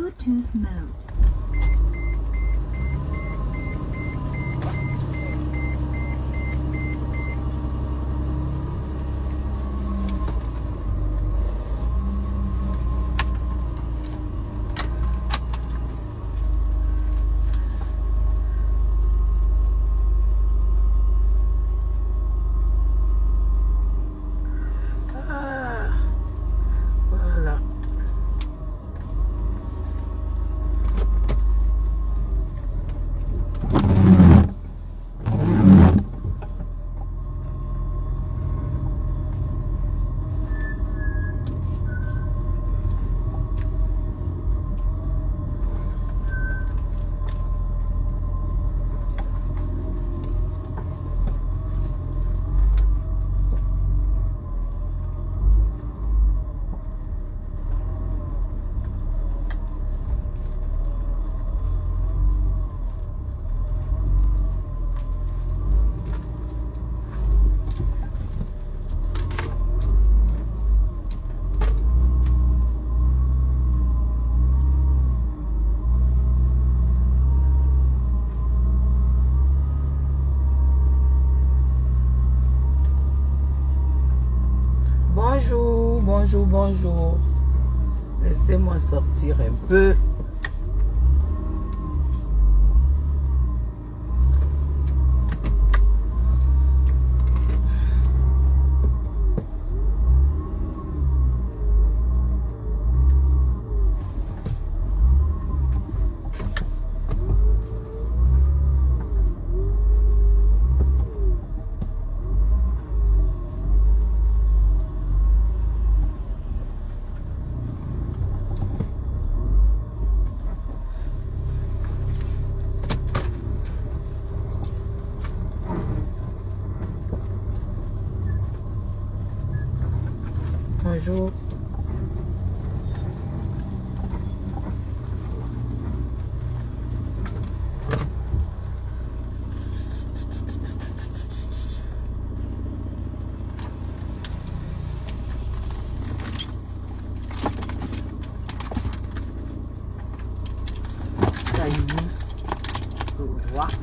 Bluetooth mode. Voilà. Bonjour, bonjour, bonjour. Laissez-moi sortir un peu. Bonjour.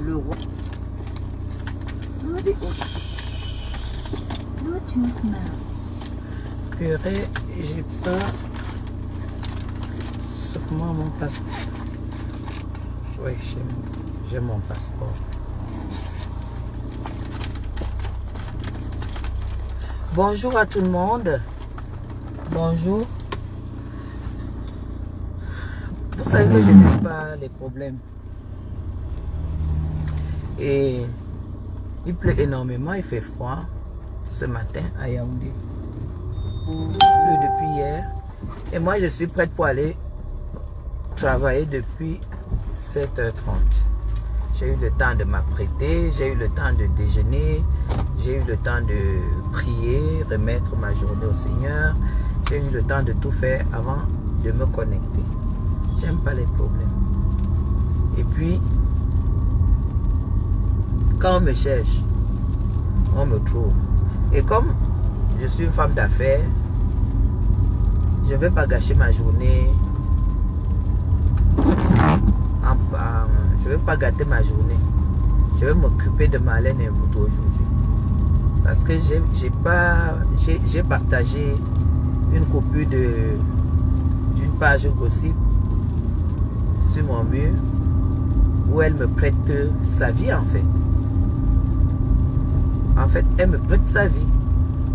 Le roi. Bluetooth mode. Purée, j'ai pas sûrement mon passeport. Oui, j'ai mon passeport. Bonjour à tout le monde. Bonjour. Vous savez que je n'aime pas les problèmes. Et il pleut énormément, il fait froid ce matin à Yaoundé. Il pleut depuis hier. Et moi, je suis prête pour aller travailler depuis 7h30. J'ai eu le temps de m'apprêter, j'ai eu le temps de déjeuner, j'ai eu le temps de prier, remettre ma journée au Seigneur. J'ai eu le temps de tout faire avant de me connecter. J'aime pas les problèmes. Et puis, quand on me cherche, on me trouve. Et comme je suis une femme d'affaires, je ne vais pas gâcher ma journée. Je ne vais pas gâter ma journée. Je vais m'occuper de Marlène Mvuto aujourd'hui. Parce que j'ai partagé une copie d'une page gossip sur mon mur où elle me prête sa vie en fait. En fait, elle me prête sa vie.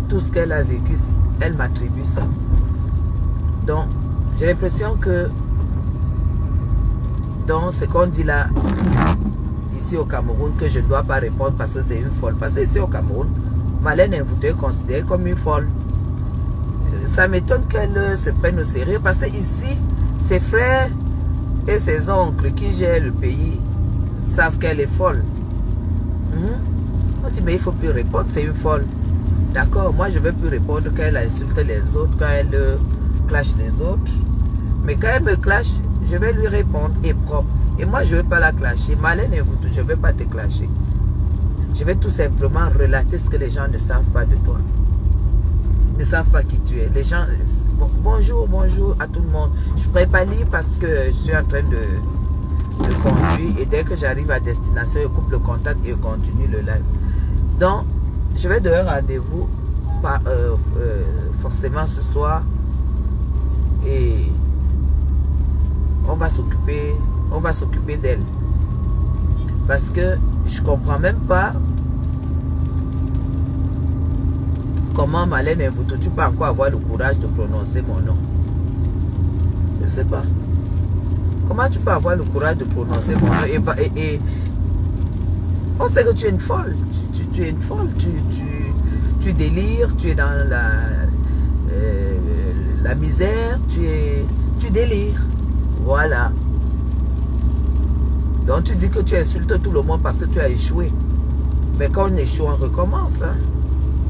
Tout ce qu'elle a vécu, elle m'attribue ça. Donc, j'ai l'impression que dans ce qu'on dit là, ici au Cameroun, que je ne dois pas répondre parce que c'est une folle. Parce que ici au Cameroun, Marlène Mvuto est considérée comme une folle. Ça m'étonne qu'elle se prenne au sérieux parce que ici, ses frères et ses oncles qui gèrent le pays savent qu'elle est folle. On dit, mais il ne faut plus répondre, c'est une folle. D'accord, moi je ne vais plus répondre quand elle insulte les autres, quand elle clash les autres. Mais quand elle me clash, je vais lui répondre et propre. Et moi je ne vais pas la clasher. Marlène Mvuto, je ne vais pas te clasher. Je vais tout simplement relater ce que les gens ne savent pas de toi. ne savent pas qui tu es. Les gens, bonjour à tout le monde. Je ne pourrais pas lire parce que je suis en train de conduire et dès que j'arrive à destination, je coupe le contact et je continue le live. Donc, je vais donner rendez-vous forcément ce soir et on va s'occuper d'elle. Parce que je comprends même pas comment Marlène Mvuto, tu peux encore avoir le courage de prononcer mon nom. Je ne sais pas. Comment tu peux avoir le courage de prononcer mon nom et on sait que tu es une folle. Tu es une folle. Tu délires, tu es dans la misère, tu délires. Voilà. Donc tu dis que tu insultes tout le monde parce que tu as échoué. Mais quand on échoue, on recommence. Hein?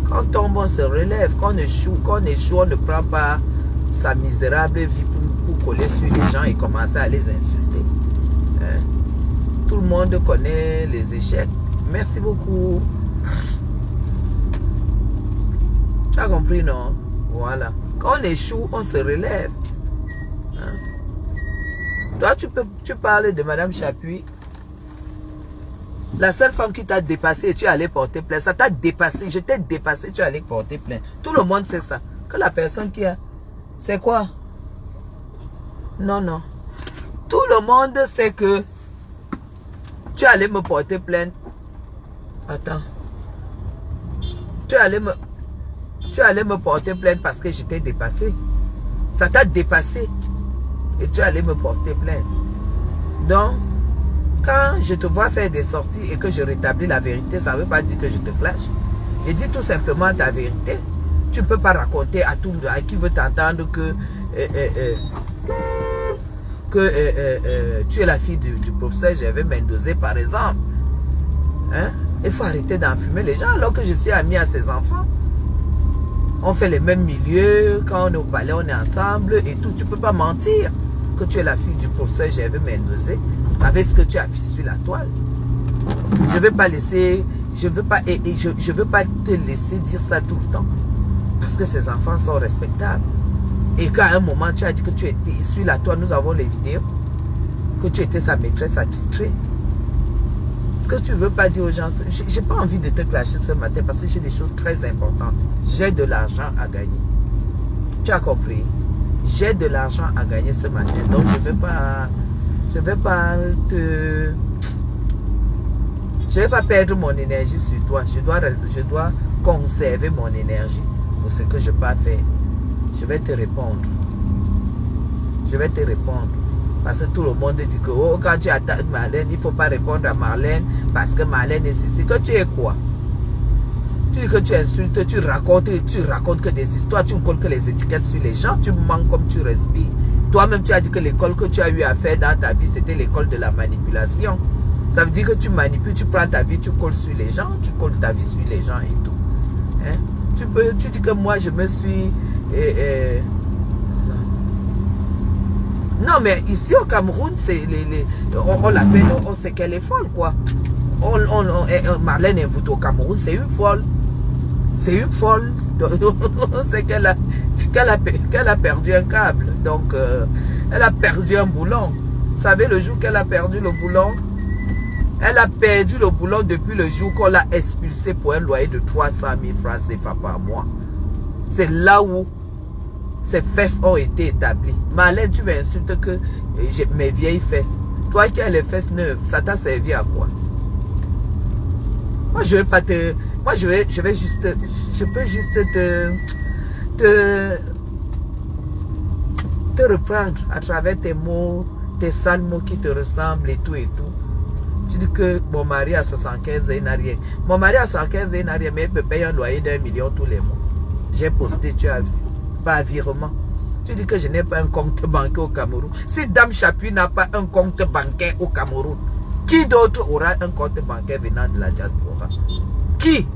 Quand on tombe, on se relève. Quand on échoue, on ne prend pas sa misérable vie pour coller sur les gens et commencer à les insulter. Hein? Tout le monde connaît les échecs. Merci beaucoup. Tu as compris, non? Voilà. Quand on échoue, on se relève. Hein? Toi, tu parles de Madame Chapuis. La seule femme qui t'a dépassé et tu es allé porter plainte. Ça t'a dépassé. Je t'ai dépassé, tu es allé porter plainte. Tout le monde sait ça. Que la personne qui a... C'est quoi? Non, non. Tout le monde sait que tu es allé me porter plainte. Attends. Tu es allé me porter plainte parce que je t'ai dépassé. Ça t'a dépassé. Et tu es allé me porter plainte. Donc, quand je te vois faire des sorties et que je rétablis la vérité, ça ne veut pas dire que je te clash. Je dis tout simplement ta vérité. Tu ne peux pas raconter à tout le monde, à qui veut t'entendre que tu es la fille du professeur Gervais Mendoza, par exemple. Hein? Il faut arrêter d'enfumer les gens alors que je suis ami à ses enfants. On fait les mêmes milieux, quand on est au palais, on est ensemble et tout. Tu ne peux pas mentir que tu es la fille du professeur Gervais Mendoza avec ce que tu as fait sur la toile. Je ne vais pas laisser, je veux pas te laisser dire ça tout le temps. Parce que ces enfants sont respectables. Et qu'à un moment, tu as dit que tu étais sur la toile, nous avons les vidéos, que tu étais sa maîtresse attitrée. Ce que tu ne veux pas dire aux gens, je n'ai pas envie de te clasher ce matin parce que j'ai des choses très importantes. J'ai de l'argent à gagner. Tu as compris? J'ai de l'argent à gagner ce matin. Donc je ne vais pas perdre mon énergie sur toi. Je dois conserver mon énergie pour ce que je peux faire. Je vais te répondre. Je vais te répondre. Parce que tout le monde dit que oh, quand tu attaques Marlène, il ne faut pas répondre à Marlène parce que Marlène est ceci. Que tu es quoi? Tu dis que tu insultes, tu racontes que des histoires, tu ne colles que les étiquettes sur les gens, tu mens comme tu respires. Toi-même, tu as dit que l'école que tu as eu à faire dans ta vie, c'était l'école de la manipulation. Ça veut dire que tu manipules, tu prends ta vie, tu colles sur les gens, tu colles ta vie sur les gens et tout. Hein? Tu dis que moi, je me suis... Non, mais ici au Cameroun, on l'appelle, on sait qu'elle est folle, quoi. Marlène Mvuto au Cameroun, c'est une folle. C'est une folle. On sait qu'elle a perdu un câble. Donc, elle a perdu un boulon. Vous savez, le jour qu'elle a perdu le boulon, elle a perdu le boulon depuis le jour qu'on l'a expulsée pour un loyer de 300 000 francs CFA par mois. C'est là où ses fesses ont été établies. Marlène, tu m'insultes que j'ai mes vieilles fesses. Toi qui as les fesses neuves, ça t'a servi à quoi? Moi, je vais pas te... Moi, je vais juste... Je peux juste te reprendre à travers tes mots, tes sales mots qui te ressemblent et tout et tout. Tu dis que mon mari a 75 ans, il n'a rien. Mon mari a 75 ans, il n'a rien, mais il me paye un loyer d'1 million tous les mois. J'ai posté, tu as vu. Pas virement. Tu dis que je n'ai pas un compte bancaire au Cameroun. Si Dame Chapuis n'a pas un compte bancaire au Cameroun, qui d'autre aura un compte bancaire venant de la diaspora? Qui?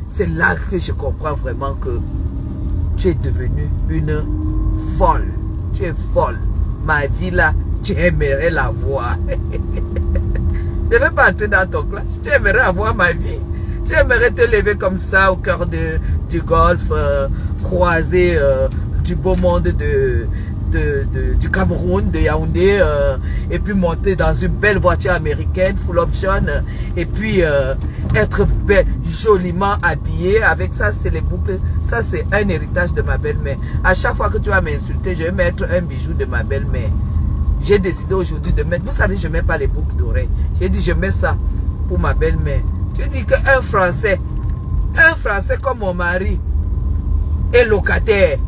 C'est là que je comprends vraiment que tu es devenue une folle. Tu es folle. Ma vie là, tu aimerais la voir. Je ne vais pas entrer dans ton clash. Tu aimerais avoir ma vie. Tu aimerais te lever comme ça au cœur du golfe, croiser du beau monde du Cameroun, de Yaoundé, et puis monter dans une belle voiture américaine, full option, et puis être joliment habillé. Avec ça, c'est les boucles. Ça, c'est un héritage de ma belle-mère. À chaque fois que tu vas m'insulter, je vais mettre un bijou de ma belle-mère. J'ai décidé aujourd'hui de mettre, vous savez, je ne mets pas les boucles d'oreilles. J'ai dit, je mets ça pour ma belle-mère. Tu dis qu'un Français comme mon mari, est locataire.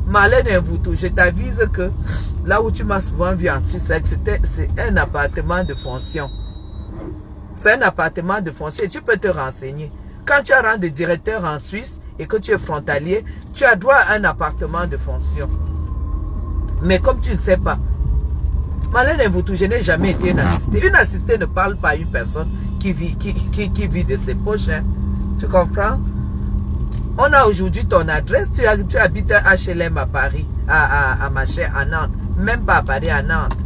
Marlène Mvoutou, je t'avise que là où tu m'as souvent vu en Suisse, c'est un appartement de fonction. C'est un appartement de fonction et tu peux te renseigner. Quand tu as rang de directeur en Suisse et que tu es frontalier, tu as droit à un appartement de fonction. Mais comme tu ne sais pas, Marlène Mvoutou, je n'ai jamais été une assistée. Une assistée ne parle pas à une personne qui vit de ses poches. Hein. Tu comprends? On a aujourd'hui ton adresse, tu habites un HLM à Paris, à Machin, à Nantes. Même pas à Paris, à Nantes.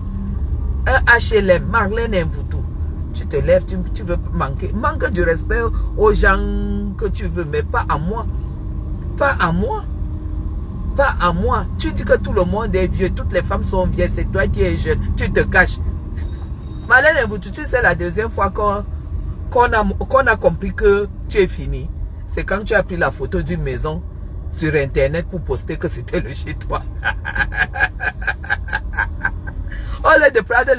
Un HLM, Marlène Mvoutou. Tu te lèves, tu veux manque du respect aux gens que tu veux, mais pas à moi. Pas à moi. Pas à moi. Tu dis que tout le monde est vieux, toutes les femmes sont vieilles, c'est toi qui es jeune. Tu te caches. Marlène Mvoutou, tu sais la deuxième fois qu'on a compris que tu es fini. C'est quand tu as pris la photo d'une maison sur internet pour poster que c'était le chez toi. Au lieu de prendre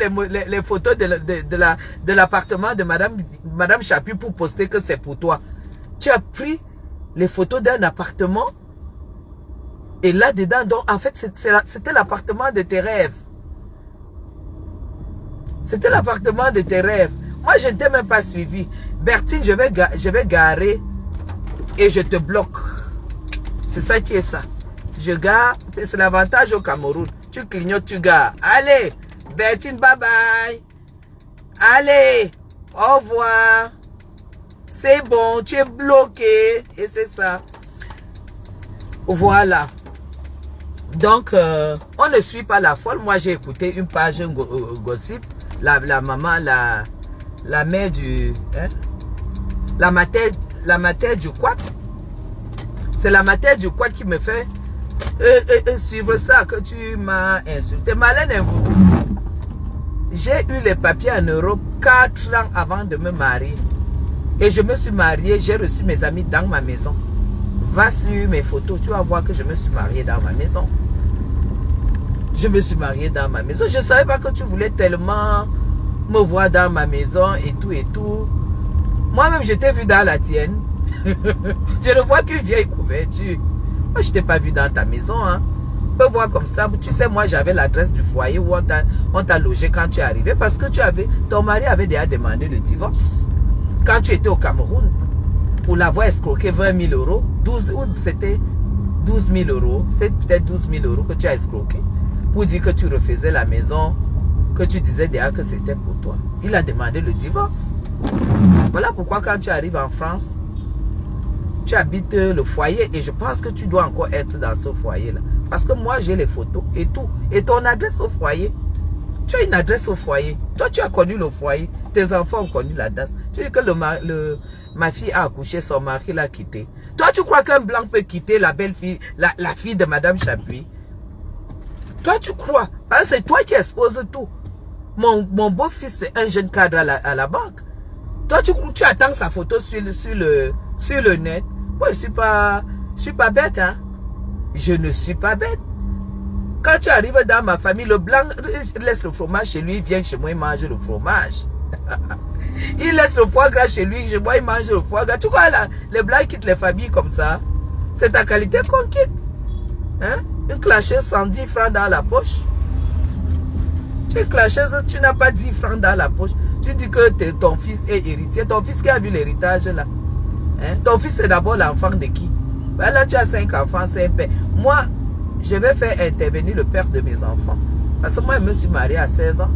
les photos de l'appartement de Madame Chapuis pour poster que c'est pour toi. Tu as pris les photos d'un appartement et là-dedans, donc en fait, c'était l'appartement de tes rêves. C'était l'appartement de tes rêves. Moi, je ne t'ai même pas suivi. Bertine, je vais garer et je te bloque. C'est ça qui est ça. Je gare, c'est l'avantage au Cameroun. Tu clignotes, tu gares. Allez, Bertine, bye bye. Allez, au revoir. C'est bon, tu es bloqué. Et c'est ça. Voilà. Donc, on ne suit pas la folle. Moi, j'ai écouté une page gossip. La maman, la mère du... Hein? La matière du quad. C'est la matière du quad qui me fait suivre ça que tu m'as insulté. Marlène Mvoutou. J'ai eu les papiers en Europe 4 ans avant de me marier. Et je me suis mariée, j'ai reçu mes amis dans ma maison. Va sur mes photos, tu vas voir que je me suis mariée dans ma maison. Je me suis mariée dans ma maison. Je ne savais pas que tu voulais tellement me voir dans ma maison et tout et tout. Moi-même, je t'ai vu dans la tienne. Je ne vois qu'une vieille couverture. Moi, je ne t'ai pas vu dans ta maison. Hein. Tu peux voir comme ça. Tu sais, moi, j'avais l'adresse du foyer où on t'a logé quand tu es arrivé. Parce que ton mari avait déjà demandé le divorce. Quand tu étais au Cameroun. Pour l'avoir escroqué 20 000 euros. C'était 12 000 euros. C'était peut-être 12 000 euros que tu as escroqué. Pour dire que tu refaisais la maison. Que tu disais déjà que c'était pour toi. Il a demandé le divorce. Voilà pourquoi quand tu arrives en France, tu habites le foyer et je pense que tu dois encore être dans ce foyer-là. Parce que moi, j'ai les photos et tout. Et ton adresse au foyer, tu as une adresse au foyer. Toi, tu as connu le foyer. Tes enfants ont connu l'adresse. Tu dis que ma fille a accouché, son mari l'a quitté. Toi, tu crois qu'un blanc peut quitter la belle-fille, la fille de Madame Chapuis? Toi, tu crois? C'est toi qui exposes tout. Mon beau-fils, c'est un jeune cadre à la banque. Toi, tu attends sa photo sur le net. Moi, je suis pas bête, hein. Je ne suis pas bête. Quand tu arrives dans ma famille, le blanc laisse le fromage chez lui, il vient chez moi, il mange le fromage. Il laisse le foie gras chez lui, chez moi, il mange le foie gras. Tu vois, là, les blancs quittent les familles comme ça. C'est ta qualité qu'on quitte. Hein? Une clasheuse 110 francs dans la poche. Tu es clasheuse, tu n'as pas 10 francs dans la poche. Tu dis que ton fils est héritier. Ton fils qui a vu l'héritage là. Hein? Ton fils c'est d'abord l'enfant de qui? Ben là tu as 5 enfants, c'est un père. Moi, je vais faire intervenir le père de mes enfants. Parce que moi, je me suis mariée à 16 ans.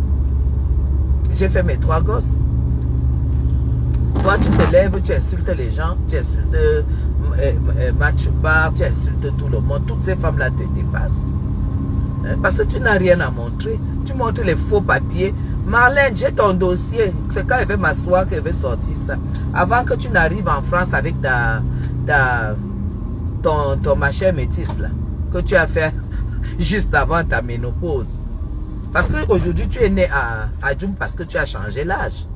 J'ai fait mes 3 gosses. Toi, tu te lèves, tu insultes les gens, tu insultes Matchouba, tu insultes tout le monde. Toutes ces femmes-là te dépassent. Parce que tu n'as rien à montrer. Tu montres les faux papiers Marlène, j'ai ton dossier. C'est quand elle veut m'asseoir qu'elle veut sortir ça. Avant que tu n'arrives en France avec ton machin métis là, que tu as fait juste avant ta ménopause. Parce qu'aujourd'hui, tu es né à Djoum parce que tu as changé l'âge.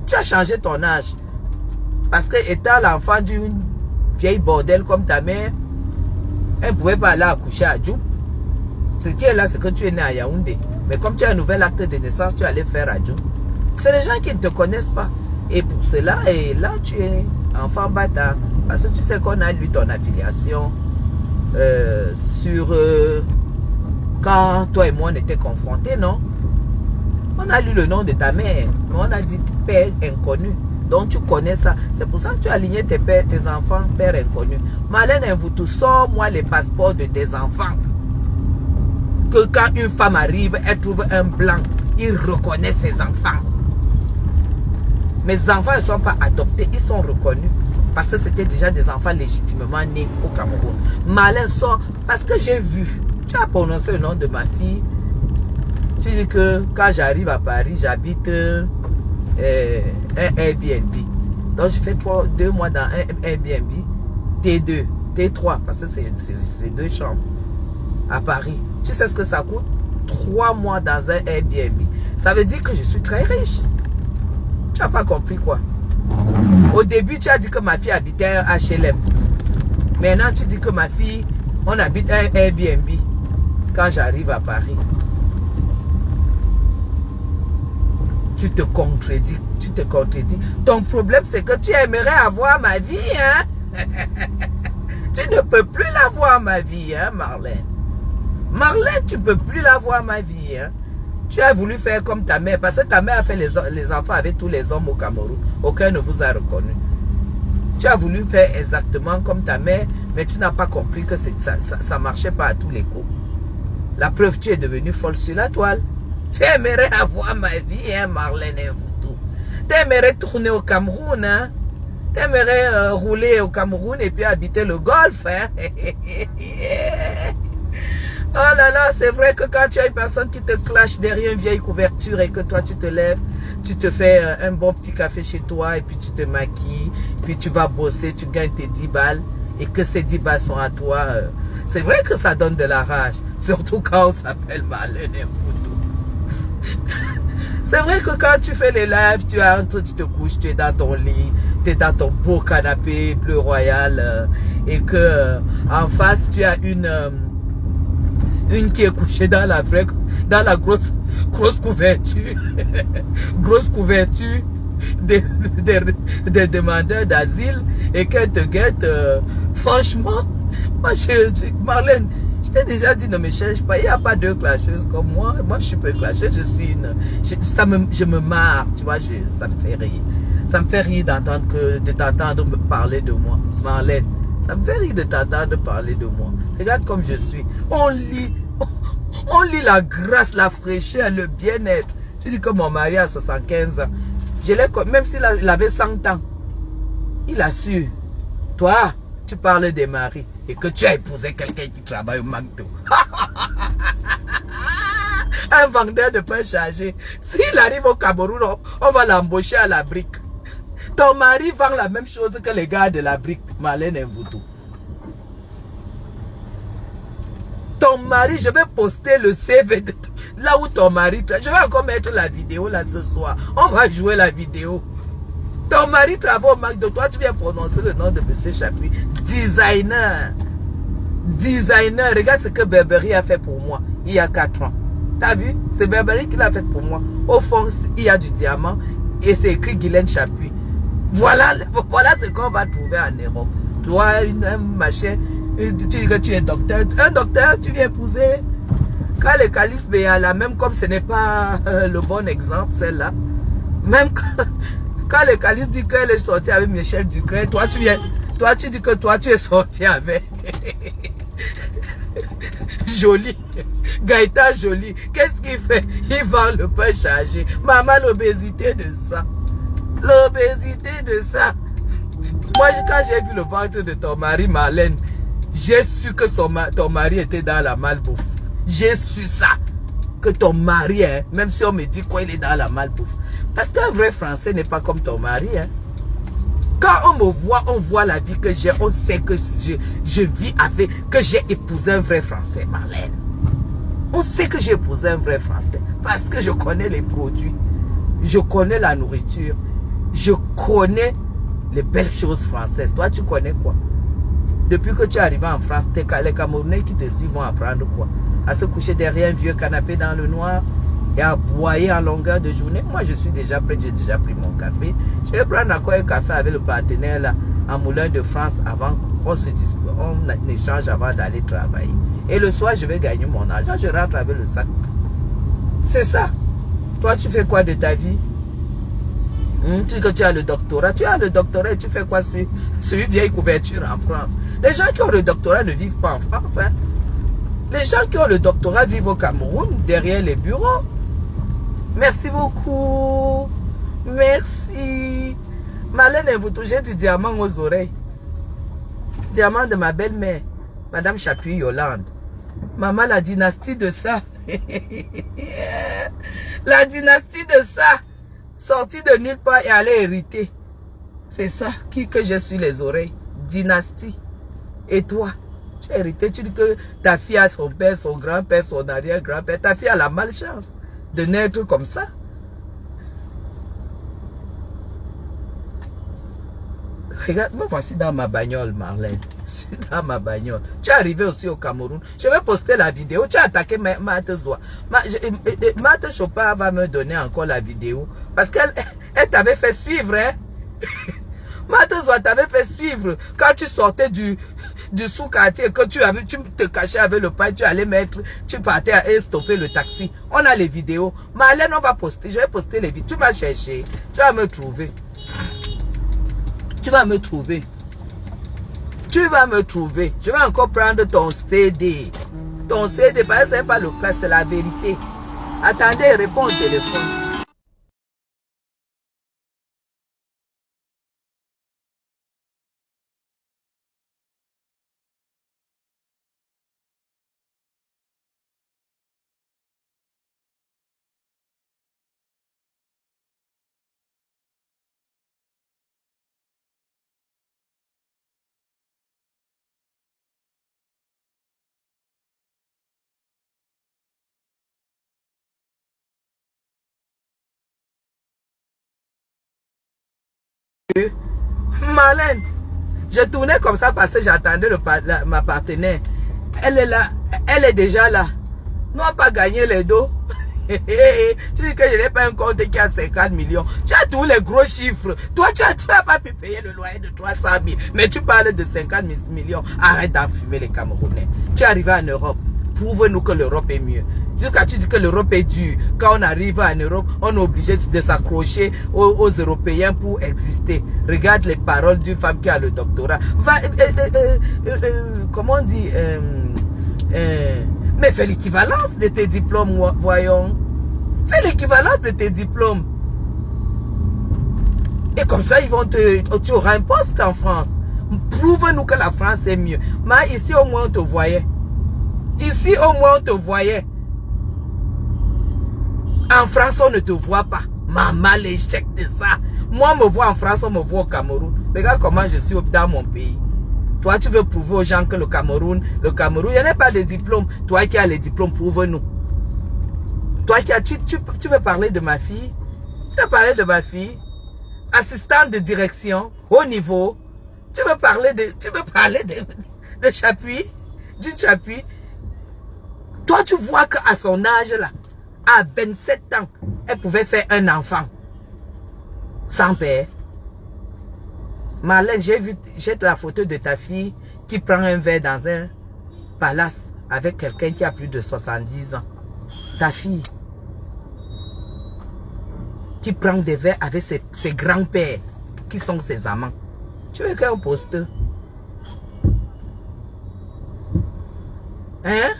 Tu as changé ton âge. Parce que étant l'enfant d'une vieille bordel comme ta mère, elle ne pouvait pas aller accoucher à Djoum. Ce qui est là, c'est que tu es né à Yaoundé. Mais comme tu as un nouvel acte de naissance, tu allais faire à Djoum. C'est les gens qui ne te connaissent pas. Et pour cela, et là, tu es enfant bâtard. Parce que tu sais qu'on a lu ton affiliation sur... quand toi et moi on était confrontés, non? On a lu le nom de ta mère. Mais on a dit père inconnu. Donc tu connais ça. C'est pour ça que tu as aligné tes enfants, père inconnu. Marlène Mvoutou, sors-moi les passeports de tes enfants. Que quand une femme arrive, elle trouve un blanc, il reconnaît ses enfants. Mes enfants ne sont pas adoptés, ils sont reconnus. Parce que c'était déjà des enfants légitimement nés au Cameroun. Marlène sort, parce que j'ai vu, tu as prononcé le nom de ma fille. Tu dis que quand j'arrive à Paris, j'habite un Airbnb. Donc je fais 2 mois dans un Airbnb, T2, T3, parce que c'est 2 chambres à Paris. Tu sais ce que ça coûte? 3 mois dans un Airbnb. Ça veut dire que je suis très riche. Tu n'as pas compris quoi? Au début, tu as dit que ma fille habitait un HLM. Maintenant, tu dis que ma fille, on habite un Airbnb quand j'arrive à Paris. Tu te contredis, tu te contredis. Ton problème, c'est que tu aimerais avoir ma vie, hein? Tu ne peux plus l'avoir, ma vie, hein, Marlène? Marlène, tu ne peux plus l'avoir, ma vie, hein? Tu as voulu faire comme ta mère, parce que ta mère a fait les enfants avec tous les hommes au Cameroun. Aucun ne vous a reconnu. Tu as voulu faire exactement comme ta mère, mais tu n'as pas compris que ça ne marchait pas à tous les coups. La preuve, tu es devenue folle sur la toile. Tu aimerais avoir ma vie, hein, Marlène Mvoutou. Tu aimerais tourner au Cameroun, hein? Tu aimerais rouler au Cameroun et puis habiter le Golfe, hein? Oh là là, c'est vrai que quand tu as une personne qui te clash derrière une vieille couverture et que toi tu te lèves, tu te fais un bon petit café chez toi et puis tu te maquilles, puis tu vas bosser, tu gagnes tes 10 balles et que ces 10 balles sont à toi. C'est vrai que ça donne de la rage, surtout quand on s'appelle Marlène Mvoutou. C'est vrai que quand tu fais les lives, tu entres, tu te couches, tu es dans ton lit, tu es dans ton beau canapé bleu royal et que en face tu as une qui est couchée dans la grosse couverture, grosse couverture des demandeurs d'asile et qu'elle te guette. Franchement, moi, Marlène, je t'ai déjà dit ne me cherche pas, il n'y a pas deux clasheuses comme moi. Moi, je suis pas clasheuse, je suis une... Je me marre, tu vois, ça me fait rire. Ça me fait rire de t'entendre me parler de moi, Marlène. Ça me fait rire de t'entendre parler de moi. Regarde comme je suis. On lit la grâce, la fraîcheur, le bien-être. Tu dis que mon mari a 75 ans. Même s'il avait 100 ans, il a su. Toi, tu parles des maris et que tu as épousé quelqu'un qui travaille au McDo. Un vendeur de pain chargé. S'il arrive au Cameroun, on va l'embaucher à la brique. Ton mari vend la même chose que les gars de la brique, Marlène Mvoutou. Ton mari, je vais poster le CV de là où ton mari... Je vais encore mettre la vidéo là ce soir. On va jouer la vidéo. Ton mari travaille au McDo. Toi, tu viens prononcer le nom de M. Chapuis. Designer. Designer. Regarde ce que Burberry a fait pour moi il y a 4 ans. T'as vu? C'est Burberry qui l'a fait pour moi. Au fond, il y a du diamant et c'est écrit Guylaine Chapuis. Voilà ce qu'on va trouver en Europe. Toi, un machin... Tu dis que tu es docteur. Un docteur, tu viens épouser. Quand le calife Béala, même comme ce n'est pas le bon exemple, celle-là. Même quand le calife dit qu'elle est sortie avec Michel Ducret, toi tu dis que toi tu es sorti avec Jolie. Gaëtan Jolie. Qu'est-ce qu'il fait? Il vend le pain chargé. Maman, l'obésité de ça. L'obésité de ça. Moi, quand j'ai vu le ventre de ton mari, Marlène, j'ai su que ton mari était dans la malbouffe. J'ai su ça. que ton mari, hein, même si on me dit quoi, il est dans la malbouffe. Parce qu'un vrai Français n'est pas comme ton mari. Hein. Quand on me voit, on voit la vie que j'ai, on sait que je vis avec, que j'ai épousé un vrai Français, Marlène. On sait que j'ai épousé un vrai Français parce que je connais les produits, je connais la nourriture, je connais les belles choses françaises. Toi, tu connais quoi? Depuis que tu es arrivé en France, les Camerounais qui te suivent vont apprendre quoi? À se coucher derrière un vieux canapé dans le noir et à boyer en longueur de journée. Moi, je suis déjà prêt, j'ai déjà pris mon café. Je vais prendre encore un café avec le partenaire là, en Moulin de France avant qu'on se dise, on échange avant d'aller travailler. Et le soir, je vais gagner mon argent, je rentre avec le sac. C'est ça. Toi, tu fais quoi de ta vie? Tu dis que tu as le doctorat. Tu as le doctorat et tu fais quoi sur une vieille couverture en France? Les gens qui ont le doctorat ne vivent pas en France. Hein? Les gens qui ont le doctorat vivent au Cameroun, derrière les bureaux. Merci beaucoup. Merci. Marlène, vous touchez du diamant aux oreilles. Diamant de ma belle-mère, Madame Chapuis Yolande. Maman, la dynastie de ça. La dynastie de ça. Sorti de nulle part et aller hériter. C'est ça que j'ai sur les oreilles. Dynastie. Et toi, tu as hérité. Tu dis que ta fille a son père, son grand-père, son arrière-grand-père. Ta fille a la malchance de naître comme ça. Regarde, me voici dans ma bagnole, Marlène. Je suis dans ma bagnole. Tu es arrivé aussi au Cameroun. Je vais poster la vidéo. Tu as attaqué Marthe Zoua. Marthe Chopin va me donner encore la vidéo. Parce qu'elle t'avait fait suivre. Hein? Marthe Zoua t'avait fait suivre. Quand tu sortais du sous-quartier, que tu te cachais avec le pain, tu allais mettre, tu partais à stopper le taxi. On a les vidéos. Marlène, on va poster. Je vais poster les vidéos. Tu vas chercher. Tu vas me trouver. Tu vas me trouver. Tu vas me trouver. Je vais encore prendre ton CD. Ton CD, parce que ce n'est pas le place, c'est la vérité. Attendez, réponds au téléphone. Marlène, je tournais comme ça parce que j'attendais ma partenaire. Elle est là, elle est déjà là. Nous n'avons pas gagné les dos. Tu dis que je n'ai pas un compte qui a 50 millions. Tu as tous les gros chiffres. Toi, tu n'as pas pu payer le loyer de 300 000. Mais tu parles de 50 millions. Arrête d'enfumer les Camerounais. Tu es arrivé en Europe. Prouve-nous que l'Europe est mieux. Jusqu'à tu dis que l'Europe est dure. Quand on arrive en Europe, on est obligé de s'accrocher aux Européens pour exister. Regarde les paroles d'une femme qui a le doctorat. Comment on dit mais fais l'équivalence de tes diplômes, voyons. Fais l'équivalence de tes diplômes. Et comme ça, tu auras un poste en France. Prouve-nous que la France est mieux. Mais ici, au moins, on te voyait. Ici, au moins, on te voyait. En France, on ne te voit pas. Maman, l'échec de ça. Moi, on me voit en France, on me voit au Cameroun. Regarde comment je suis dans mon pays. Toi, tu veux prouver aux gens que le Cameroun, il n'y en a pas de diplôme. Toi qui as les diplômes, prouve-nous. Toi qui as, tu veux parler de ma fille? Tu veux parler de ma fille? Assistante de direction, haut niveau. Tu veux parler de Chapuis? D'une Chapuis? Toi, tu vois qu'à son âge, là, à 27 ans, elle pouvait faire un enfant. Sans père. Marlène, j'ai la photo de ta fille qui prend un verre dans un palace avec quelqu'un qui a plus de 70 ans. Ta fille qui prend des verres avec ses grands-pères qui sont ses amants. Tu veux qu'un poste? Hein?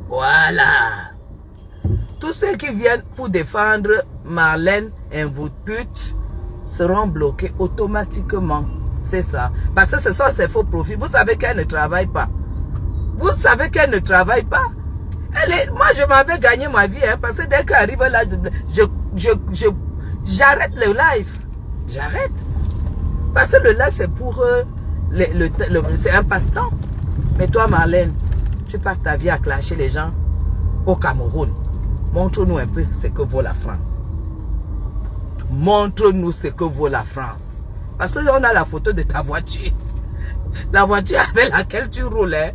Voilà. Tous ceux qui viennent pour défendre Marlène, un vous pute, seront bloqués automatiquement. C'est ça. Parce que ce sont ses faux profits. Vous savez qu'elle ne travaille pas. Vous savez qu'elle ne travaille pas. Moi, je m'avais gagné ma vie, hein, parce que dès qu'elle arrive là, j'arrête le live. J'arrête. Parce que le live, c'est pour c'est un passe-temps. Mais toi, Marlène, tu passes ta vie à clasher les gens au Cameroun. Montre-nous un peu ce que vaut la France. Montre-nous ce que vaut la France. Parce qu'on a la photo de ta voiture. La voiture avec laquelle tu roules. Hein.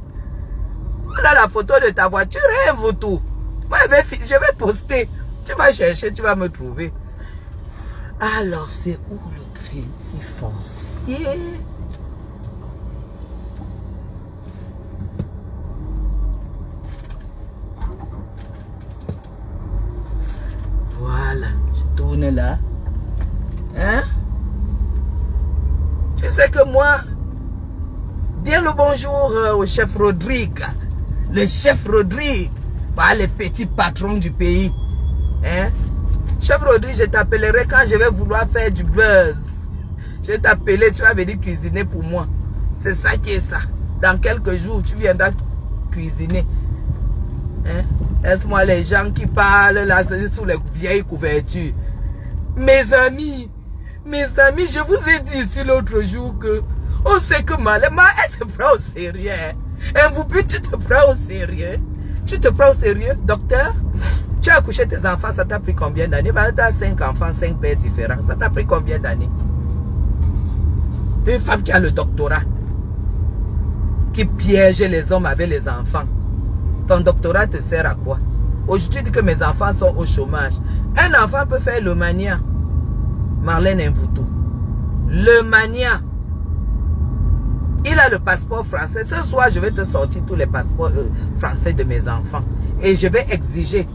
On a la photo de ta voiture, hein, vous tout. Moi, je vais poster. Tu vas chercher, tu vas me trouver. Alors, c'est où le crédit foncier? Voilà, je tourne là. Hein? Tu sais que moi, bien le bonjour au chef Rodrigue. Le chef Rodrigue, bah, le petit patron du pays. Hein? Chef Rodrigue, je t'appellerai quand je vais vouloir faire du buzz. Je vais t'appeler, tu vas venir cuisiner pour moi. C'est ça qui est ça. Dans quelques jours, tu viendras cuisiner. Hein? Laisse-moi les gens qui parlent là sous les vieilles couvertures. Mes amis, je vous ai dit ici l'autre jour que on sait que Marlène, elle se prend au sérieux. Hein? Tu te prends au sérieux? Tu te prends au sérieux, docteur? Tu as accouché tes enfants, ça t'a pris combien d'années? Tu as 5 enfants, 5 pères différents. Ça t'a pris combien d'années? Une femme qui a le doctorat, qui piège les hommes avec les enfants. Ton doctorat te sert à quoi? Aujourd'hui, tu dis que mes enfants sont au chômage. Un enfant peut faire le mania. Marlène Mvuto. Le mania. Il a le passeport français. Ce soir, je vais te sortir tous les passeports français de mes enfants. Et je vais exiger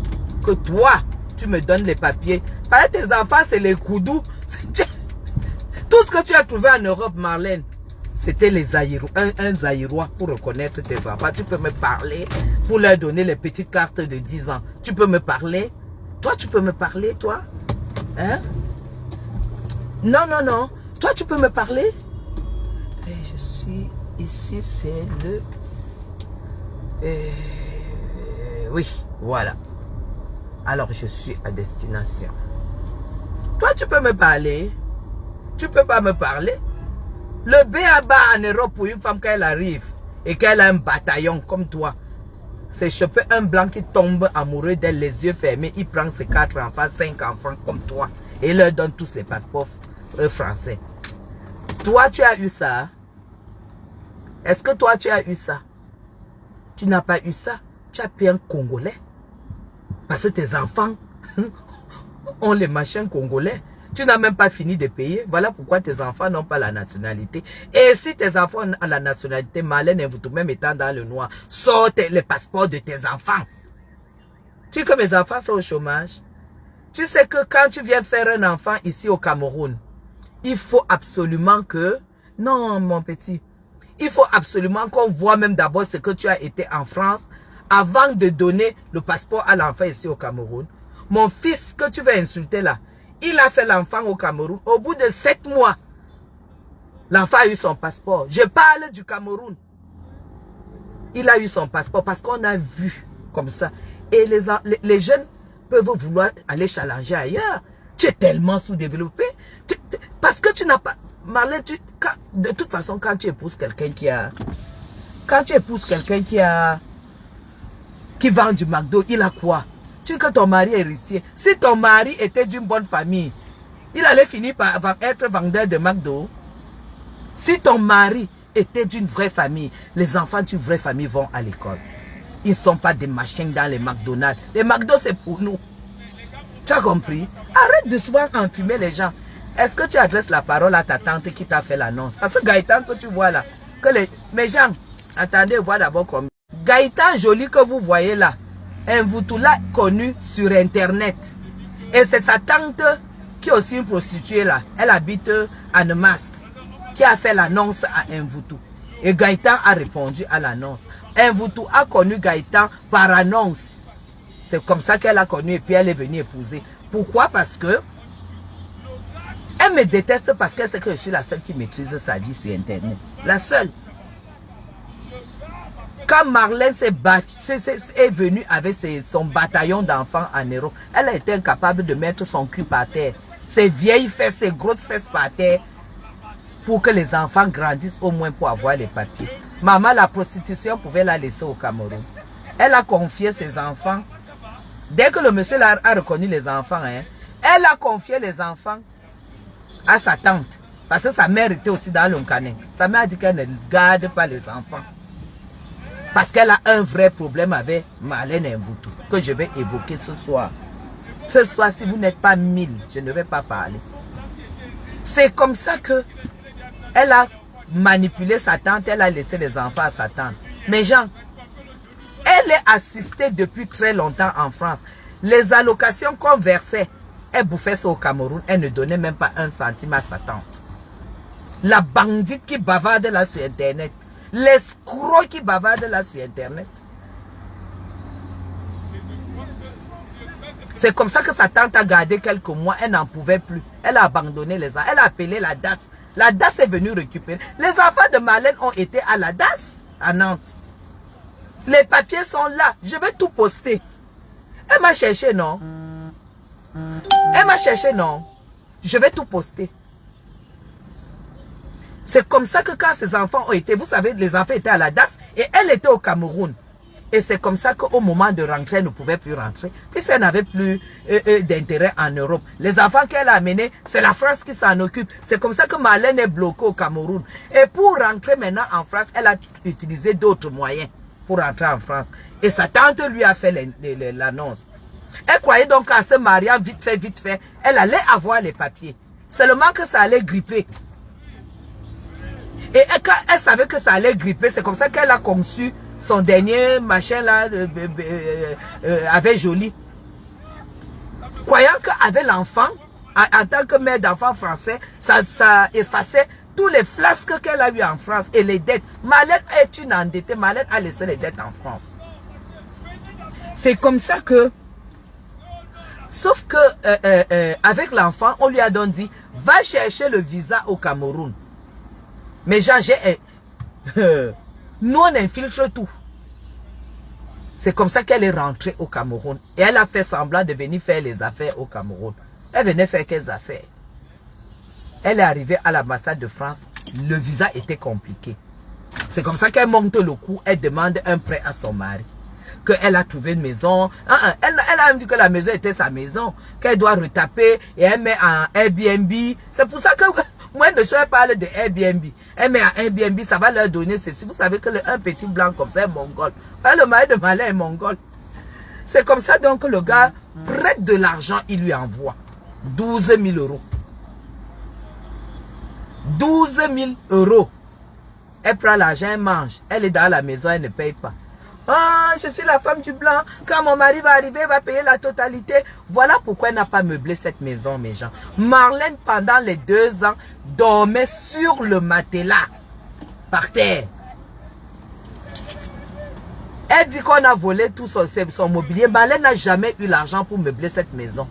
que toi, tu me donnes les papiers. Parce que tes enfants, c'est les coudous. Tout ce que tu as trouvé en Europe, Marlène, c'était les Zaïrois, un Zaïrois pour reconnaître tes enfants. Tu peux me parler pour leur donner les petites cartes de 10 ans. Tu peux me parler? Toi, tu peux me parler, toi? Hein? Non, non, non. Toi, tu peux me parler? Et je suis ici, c'est le... oui, voilà. Alors, je suis à destination. Toi, tu peux me parler? Tu peux pas me parler? Le B.A.B.A. en Europe pour une femme quand elle arrive et qu'elle a un bataillon comme toi, c'est choper un blanc qui tombe amoureux d'elle, les yeux fermés. Il prend ses 4 enfants, 5 enfants comme toi et leur donne tous les passeports français. Toi, tu as eu ça? Est-ce que toi, tu as eu ça? Tu n'as pas eu ça? Tu as pris un Congolais? Parce que tes enfants ont les machins congolais. Tu n'as même pas fini de payer. Voilà pourquoi tes enfants n'ont pas la nationalité. Et si tes enfants ont la nationalité, Marlène Mvuto, même étant dans le noir, sorte les passeports de tes enfants. Tu sais que mes enfants sont au chômage. Tu sais que quand tu viens faire un enfant ici au Cameroun, il faut absolument que... Non, mon petit. Il faut absolument qu'on voit même d'abord ce que tu as été en France avant de donner le passeport à l'enfant ici au Cameroun. Mon fils que tu veux insulter là, il a fait l'enfant au Cameroun. Au bout de 7 mois, l'enfant a eu son passeport. Je parle du Cameroun. Il a eu son passeport parce qu'on a vu comme ça. Et les jeunes peuvent vouloir aller challenger ailleurs. Tu es tellement sous-développé. Parce que tu n'as pas... Marlène, de toute façon, quand tu épouses quelqu'un qui a... Quand tu épouses quelqu'un qui vend du McDo, il a quoi? Tu sais que ton mari est héritier. Si ton mari était d'une bonne famille, il allait finir par être vendeur de McDo. Si ton mari était d'une vraie famille, les enfants d'une vraie famille vont à l'école. Ils ne sont pas des machins dans les McDonald's. Les McDo, c'est pour nous. Tu as compris? Arrête de souvent enfumer les gens. Est-ce que tu adresses la parole à ta tante qui t'a fait l'annonce? Parce que Gaëtan que tu vois là, mes gens, attendez, voir d'abord comme... Gaëtan joli que vous voyez là, Mvuto l'a connu sur internet. Et c'est sa tante qui est aussi une prostituée là. Elle habite à Nemas, qui a fait l'annonce à Mvuto. Et Gaëtan a répondu à l'annonce. Mvuto a connu Gaëtan par annonce. C'est comme ça qu'elle a connu et puis elle est venue épouser. Pourquoi? Parce que elle me déteste parce qu'elle sait que je suis la seule qui maîtrise sa vie sur internet. La seule. Quand Marlène est venue avec son bataillon d'enfants en Europe, elle a été incapable de mettre son cul par terre. Ses vieilles fesses, ses grosses fesses par terre. Pour que les enfants grandissent au moins pour avoir les papiers. Maman, la prostitution pouvait la laisser au Cameroun. Elle a confié ses enfants. Dès que le monsieur a reconnu les enfants, hein, elle a confié les enfants à sa tante. Parce que sa mère était aussi dans l'Onkané. Sa mère a dit qu'elle ne garde pas les enfants. Parce qu'elle a un vrai problème avec Marlène Mvutu, que je vais évoquer ce soir. Ce soir, si vous n'êtes pas 1000, je ne vais pas parler. C'est comme ça que elle a manipulé sa tante, elle a laissé les enfants à sa tante. Mais Jean, elle est assistée depuis très longtemps en France. Les allocations qu'on versait, elle bouffait ça au Cameroun, elle ne donnait même pas 1 centime à sa tante. La bandite qui bavarde là sur Internet. L'escroc qui bavarde là sur Internet. C'est comme ça que sa tante a gardé quelques mois. Elle n'en pouvait plus. Elle a abandonné les enfants. Elle a appelé la DAS. La DAS est venue récupérer. Les enfants de Marlène ont été à la DAS à Nantes. Les papiers sont là. Je vais tout poster. Elle m'a cherché, non? Elle m'a cherché, non? Je vais tout poster. C'est comme ça que quand ces enfants ont été, vous savez, les enfants étaient à la DAS et elle était au Cameroun. Et c'est comme ça qu'au moment de rentrer, elle ne pouvait plus rentrer. Puisqu'elle n'avait plus d'intérêt en Europe. Les enfants qu'elle a amenés, c'est la France qui s'en occupe. C'est comme ça que Marlène est bloquée au Cameroun. Et pour rentrer maintenant en France, elle a utilisé d'autres moyens pour rentrer en France. Et sa tante lui a fait l'annonce. Elle croyait donc qu'en se mariant vite fait, elle allait avoir les papiers. Seulement que ça allait gripper. Et quand elle savait que ça allait gripper, c'est comme ça qu'elle a conçu son dernier machin là avec Jolie. Croyant qu'avec l'enfant, en tant que mère d'enfant français, ça effaçait tous les flasques qu'elle a eu en France et les dettes. Marlène est une endettée. Marlène a laissé les dettes en France. C'est comme ça que, sauf que avec l'enfant, on lui a donc dit, va chercher le visa au Cameroun. Mais Jean, nous on infiltre tout. C'est comme ça qu'elle est rentrée au Cameroun. Et elle a fait semblant de venir faire les affaires au Cameroun. Elle venait faire quelles affaires? Elle est arrivée à l'ambassade de France. Le visa était compliqué. C'est comme ça qu'elle monte le coup. Elle demande un prêt à son mari. Qu'elle a trouvé une maison. Elle a même dit que la maison était sa maison. Qu'elle doit retaper. Et elle met en Airbnb. C'est pour ça que moi, je parle de Airbnb. Elle met en Airbnb, ça va leur donner ceci. Vous savez que un petit blanc comme ça est mongol. Le mari de Marlène est mongol. C'est comme ça donc que le gars prête de l'argent, il lui envoie 12 000 euros. 12 000 euros. Elle prend l'argent, elle mange. Elle est dans la maison, elle ne paye pas. Ah, je suis la femme du blanc. Quand mon mari va arriver, il va payer la totalité. Voilà pourquoi elle n'a pas meublé cette maison, mes gens. Marlène, pendant les 2 ans, dormait sur le matelas. Par terre. Elle dit qu'on a volé tout son mobilier. Marlène n'a jamais eu l'argent pour meubler cette maison.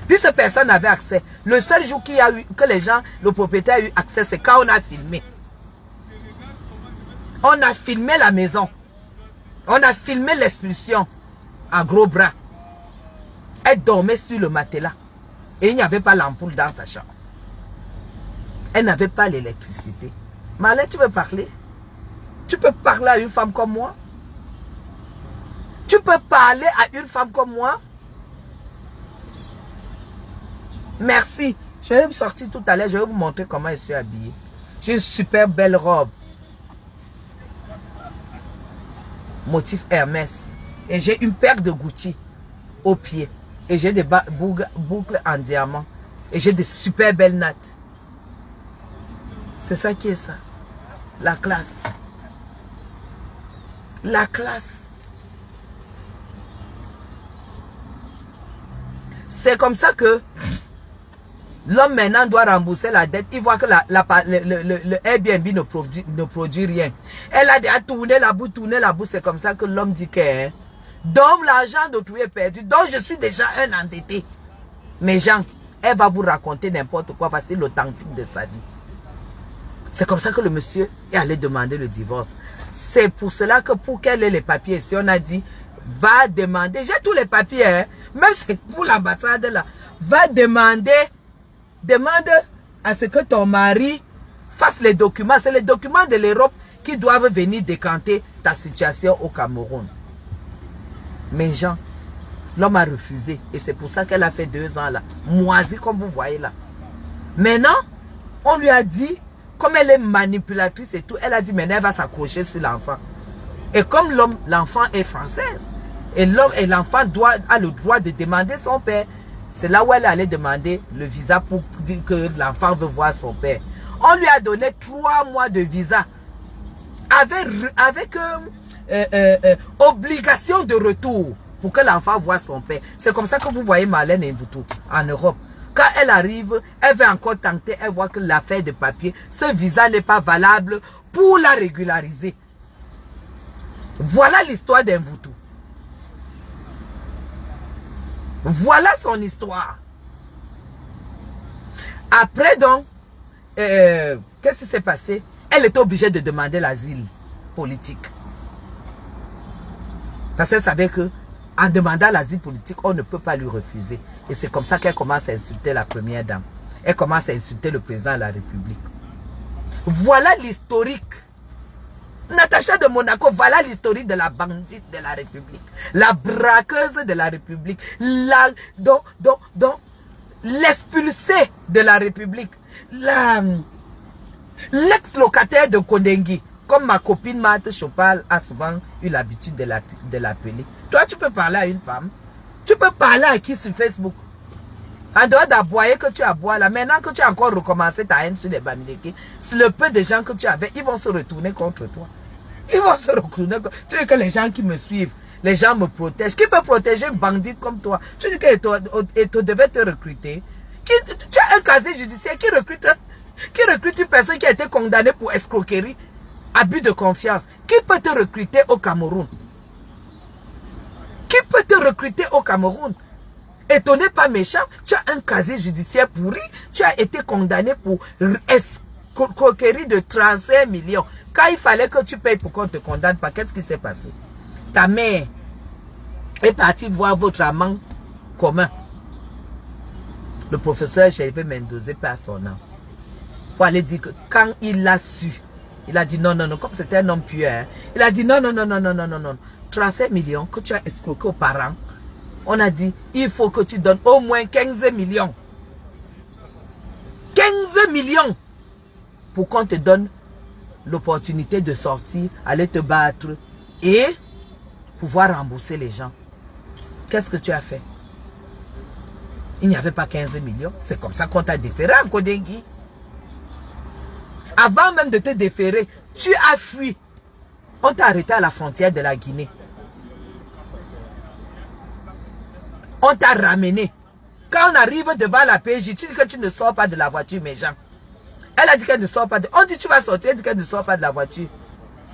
Puisque personne n'avait accès. Le seul jour que les gens, le propriétaire a eu accès, c'est quand on a filmé. On a filmé la maison. On a filmé l'expulsion à gros bras. Elle dormait sur le matelas. Et il n'y avait pas l'ampoule dans sa chambre. Elle n'avait pas l'électricité. Marlène, tu veux parler? Tu peux parler à une femme comme moi? Tu peux parler à une femme comme moi? Merci. Je vais sortir tout à l'heure. Je vais vous montrer comment je suis habillée. J'ai une super belle robe. Motif Hermès. Et j'ai une paire de Gucci au pied. Et j'ai des boucles en diamant. Et j'ai des super belles nattes. C'est ça qui est ça. La classe. La classe. C'est comme ça que l'homme maintenant doit rembourser la dette. Il voit que le Airbnb ne produit rien. Elle a déjà tourné la boue. C'est comme ça que l'homme dit que donc l'argent d'autrui est perdu. Donc je suis déjà un endetté. Mais Jean, elle va vous raconter n'importe quoi. Voici l'authentique de sa vie. C'est comme ça que le monsieur est allé demander le divorce. C'est pour cela que pour qu'elle ait les papiers, si on a dit, va demander, j'ai tous les papiers, hein, même c'est pour l'ambassade là, va demander, demande à ce que ton mari fasse les documents. C'est les documents de l'Europe qui doivent venir décanter ta situation au Cameroun. Mais Jean, l'homme a refusé et c'est pour ça qu'elle a fait 2 ans là, moisie comme vous voyez là. Maintenant, on lui a dit, comme elle est manipulatrice et tout, elle a dit maintenant elle va s'accrocher sur l'enfant. Et comme l'enfant est française, et l'enfant a le droit de demander son père, c'est là où elle allait demander le visa pour dire que l'enfant veut voir son père. On lui a donné 3 mois de visa avec obligation de retour pour que l'enfant voit son père. C'est comme ça que vous voyez Marlène Mvuto en Europe. Quand elle arrive, elle veut encore tenter, elle voit que l'affaire de papier, ce visa n'est pas valable pour la régulariser. Voilà l'histoire d'Mvuto. Voilà son histoire. Après donc, qu'est-ce qui s'est passé? Elle était obligée de demander l'asile politique. Parce qu'elle savait que en demandant l'asile politique, on ne peut pas lui refuser. Et c'est comme ça qu'elle commence à insulter la première dame. Elle commence à insulter le président de la République. Voilà l'historique. Natacha de Monaco, voilà l'historique de la bandite de la République. La braqueuse de la République. L'expulsée de la République. L'ex-locataire de Kondengi. Comme ma copine Marthe Chopal a souvent eu l'habitude de l'appeler. Toi, tu peux parler à une femme. Tu peux parler à qui sur Facebook? En dehors d'aboyer que tu aboies là, maintenant que tu as encore recommencé ta haine sur les Bamileke, sur le peu de gens que tu avais, ils vont se retourner contre toi. Ils vont se retourner contre toi. Tu dis que les gens qui me suivent, les gens me protègent. Qui peut protéger une bandite comme toi? Tu dis qu'Eto devait te recruter. Tu as un casier judiciaire qui recrute une personne qui a été condamnée pour escroquerie, abus de confiance. Qui peut te recruter au Cameroun? Qui peut te recruter au Cameroun? Et tu n'es pas méchant, tu as un casier judiciaire pourri, tu as été condamné pour escroquerie de 35 millions. Quand il fallait que tu payes pour qu'on te condamne pas, qu'est-ce qui s'est passé? Ta mère est partie voir votre amant commun, le professeur Gervais Mendoza, par son nom, pour aller dire que quand il l'a su, il a dit non, non, non, comme c'était un homme pieux, hein, il a dit non, non, non, non, non, non, non, non, 35 millions que tu as escroqué aux parents. On a dit, il faut que tu donnes au moins 15 millions. 15 millions pour qu'on te donne l'opportunité de sortir, aller te battre et pouvoir rembourser les gens. Qu'est-ce que tu as fait? Il n'y avait pas 15 millions. C'est comme ça qu'on t'a déféré en Kondengi. Avant même de te déférer, tu as fui. On t'a arrêté à la frontière de la Guinée. On t'a ramené. Quand on arrive devant la PJ, tu dis que tu ne sors pas de la voiture, mes gens. Elle a dit qu'elle ne sort pas de... On dit tu vas sortir, elle dit qu'elle ne sort pas de la voiture.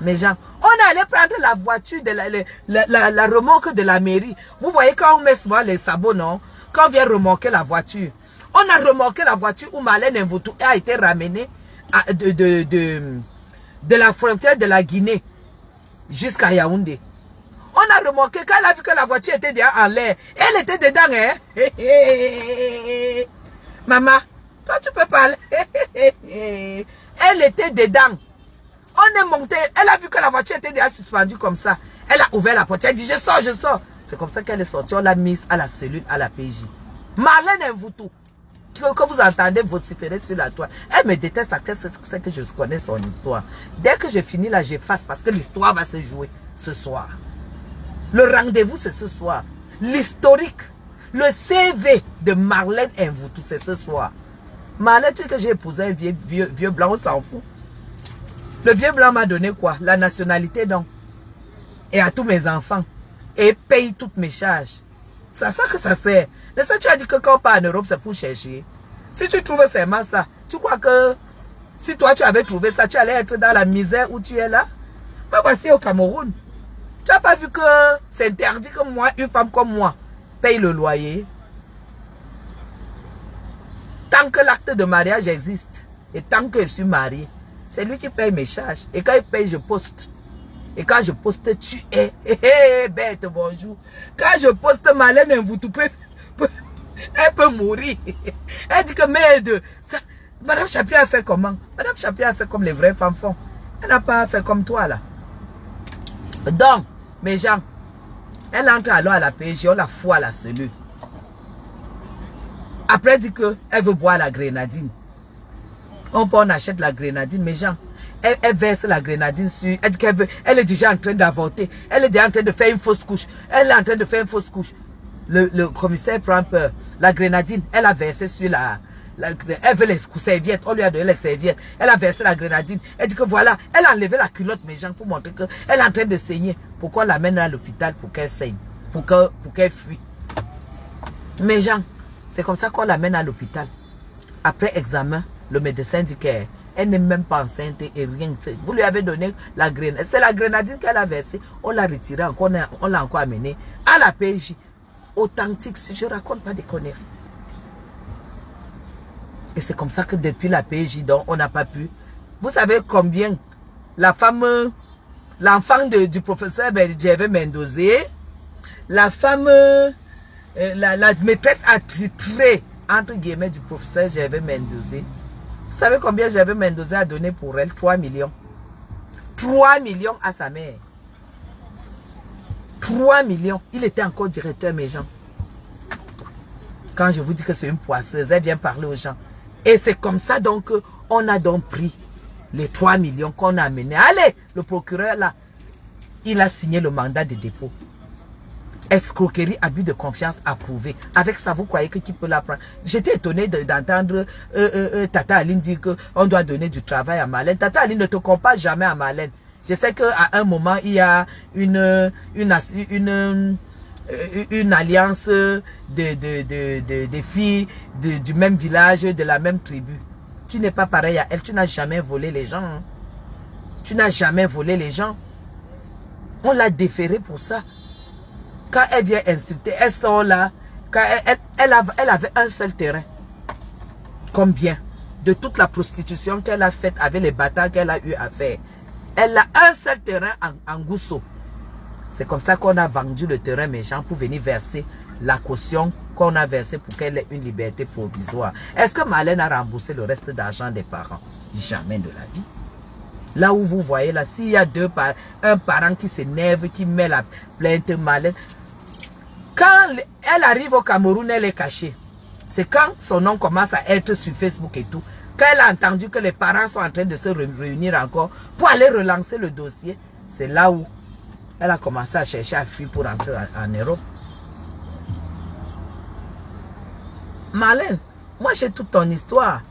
Mes gens, on est allé prendre la voiture, de la remorque de la mairie. Vous voyez quand on met souvent les sabots, non? Quand on vient remorquer la voiture. On a remorqué la voiture où Marlène Mvuto a été ramenée de la frontière de la Guinée jusqu'à Yaoundé. On a remarqué quand elle a vu que la voiture était déjà en l'air. Elle était dedans, hein. Maman, toi tu peux parler. Elle était dedans. On est monté. Elle a vu que la voiture était déjà suspendue comme ça. Elle a ouvert la porte. Elle a dit je sors, je sors. C'est comme ça qu'elle est sortie. On l'a mise à la cellule, à la PJ. Marlène Mvuto, que vous entendez vociférer sur la toile. Elle me déteste, c'est que je connais son histoire. Dès que je finis là, j'efface parce que l'histoire va se jouer ce soir. Le rendez-vous, c'est ce soir. L'historique, le CV de Marlène Mvuto, c'est ce soir. Marlène, tu sais que j'ai épousé un vieux blanc, on s'en fout. Le vieux blanc m'a donné quoi? La nationalité, donc. Et à tous mes enfants. Et paye toutes mes charges. C'est à ça que ça sert. Mais ça, tu as dit que quand on part en Europe, c'est pour chercher. Si tu trouves seulement ça, tu crois que si toi, tu avais trouvé ça, tu allais être dans la misère où tu es là? Mais voici au Cameroun. Tu n'as pas vu que c'est interdit que moi, une femme comme moi, paye le loyer? Tant que l'acte de mariage existe et tant que je suis mariée, C'est lui qui paye mes charges. Et quand il paye, je poste. Et quand je poste, tu es. Bête, bonjour. Quand je poste, Marlène Mvoutou elle peut mourir. Elle dit que merde. Ça, Madame Chapuis a fait comment? Madame Chapuis a fait comme les vraies femmes font. Elle n'a pas fait comme toi là. Donc, mes gens, elle entre alors à la PJ, on la fout à la cellule. Après, elle dit qu'elle veut boire la grenadine. On achète la grenadine, mes gens. Elle verse la grenadine sur... Elle dit qu'elle veut... Elle est déjà en train d'avorter. Elle est déjà en train de faire une fausse couche. Elle est en train de faire une fausse couche. Le commissaire prend peur. La grenadine, elle a versé sur elle veut les serviettes. On lui a donné les serviettes. Elle a versé la grenadine. Elle dit que voilà. Elle a enlevé la culotte, mes gens, pour montrer qu'elle est en train de saigner. Pourquoi on l'amène à l'hôpital pour qu'elle saigne? Pour qu'elle fuit. Mes gens, c'est comme ça qu'on l'amène à l'hôpital. Après examen, le médecin dit qu'elle n'est même pas enceinte et rien. Vous lui avez donné la grenadine. C'est la grenadine qu'elle a versée. On l'a retirée encore. On l'a encore amenée à la PJ. Authentique, si je raconte pas des conneries. Et c'est comme ça que depuis la PJ, donc, on n'a pas pu. Vous savez combien la femme, l'enfant du professeur Gervais Mendozé, la femme, la maîtresse attitrée, entre guillemets, du professeur Gervais Mendozé. Vous savez combien Gervais Mendozé a donné pour elle? 3 millions. 3 millions à sa mère. 3 millions. Il était encore directeur, mes gens. Quand je vous dis que c'est une poisseuse, elle vient parler aux gens. Et c'est comme ça donc on a donc pris les 3 millions qu'on a amenés. Allez, le procureur là, il a signé le mandat de dépôt. Escroquerie, abus de confiance approuvé. Avec ça, vous croyez que qui peut la prendre? J'étais étonné d'entendre Tata Aline dire qu'on doit donner du travail à Marlène. Tata Aline ne te compare jamais à Marlène. Je sais qu'à un moment, il y a une alliance des filles du même village, de la même tribu. Tu n'es pas pareil à elle. Tu n'as jamais volé les gens. Hein. Tu n'as jamais volé les gens. On l'a déféré pour ça. Quand elle vient insulter, elle sort là. Quand elle avait un seul terrain. Combien? De toute la prostitution qu'elle a faite avec les bâtards qu'elle a eu à faire. Elle a un seul terrain en Gousso. C'est comme ça qu'on a vendu le terrain, mes gens, pour venir verser la caution qu'on a versée pour qu'elle ait une liberté provisoire. Est-ce que Marlène a remboursé le reste d'argent des parents? Jamais de la vie. Là où vous voyez, là, s'il y a un parent qui s'énerve, qui met la plainte, Marlène, quand elle arrive au Cameroun, elle est cachée. C'est quand son nom commence à être sur Facebook et tout. Quand elle a entendu que les parents sont en train de se réunir encore pour aller relancer le dossier, c'est là où elle a commencé à chercher à fuir pour entrer en Europe. Marlène, moi j'ai toute ton histoire.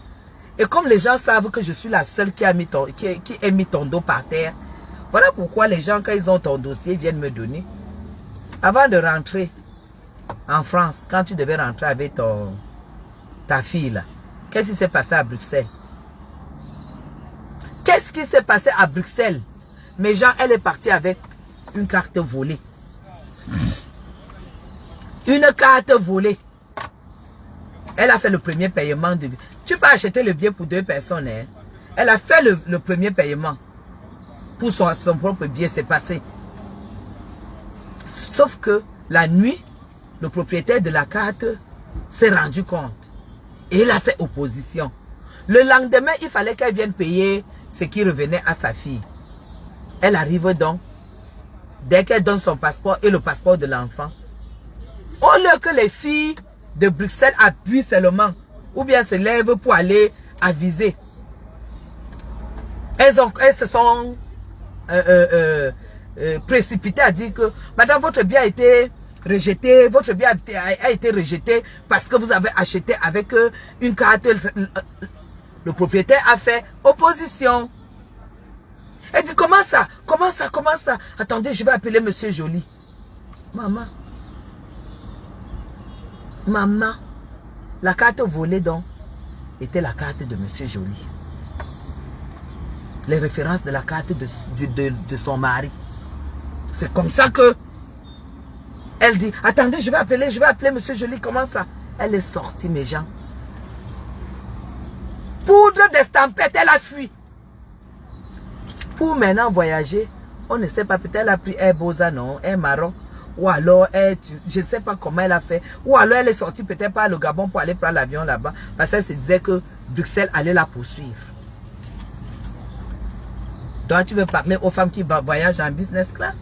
Et comme les gens savent que je suis la seule qui a mis ton dos par terre, voilà pourquoi les gens, quand ils ont ton dossier, viennent me donner. Avant de rentrer en France, quand tu devais rentrer avec ta fille là, qu'est-ce qui s'est passé à Bruxelles? Qu'est-ce qui s'est passé à Bruxelles? Mes gens, elle est partie avec une carte volée. Une carte volée. Elle a fait le premier paiement. Tu peux acheter le billet pour 2 personnes. Hein? Elle a fait le premier paiement. Pour son propre billet, c'est passé. Sauf que la nuit, le propriétaire de la carte s'est rendu compte. Et il a fait opposition. Le lendemain, il fallait qu'elle vienne payer ce qui revenait à sa fille. Elle arrive donc. Dès qu'elle donne son passeport et le passeport de l'enfant, au lieu que les filles de Bruxelles appuient seulement, ou bien se lèvent pour aller aviser, elles se sont précipitées à dire que madame, votre bien a été rejeté, votre bien a été rejeté parce que vous avez acheté avec une carte. Le propriétaire a fait opposition. Elle dit, comment ça? Comment ça? Comment ça? Attendez, je vais appeler Monsieur Joly. Maman. Maman. La carte volée donc était la carte de Monsieur Joly. Les références de la carte de son mari. C'est comme ça que elle dit, attendez, je vais appeler Monsieur Joly. Comment ça? Elle est sortie, mes gens. Poudre d'estampette, elle a fui. Pour maintenant voyager, on ne sait pas, peut-être elle a pris Air Boza, non, Air Maroc, ou alors je ne sais pas comment elle a fait, ou alors elle est sortie peut-être par le Gabon pour aller prendre l'avion là-bas, parce qu'elle se disait que Bruxelles allait la poursuivre. Donc tu veux parler aux femmes qui voyagent en business class?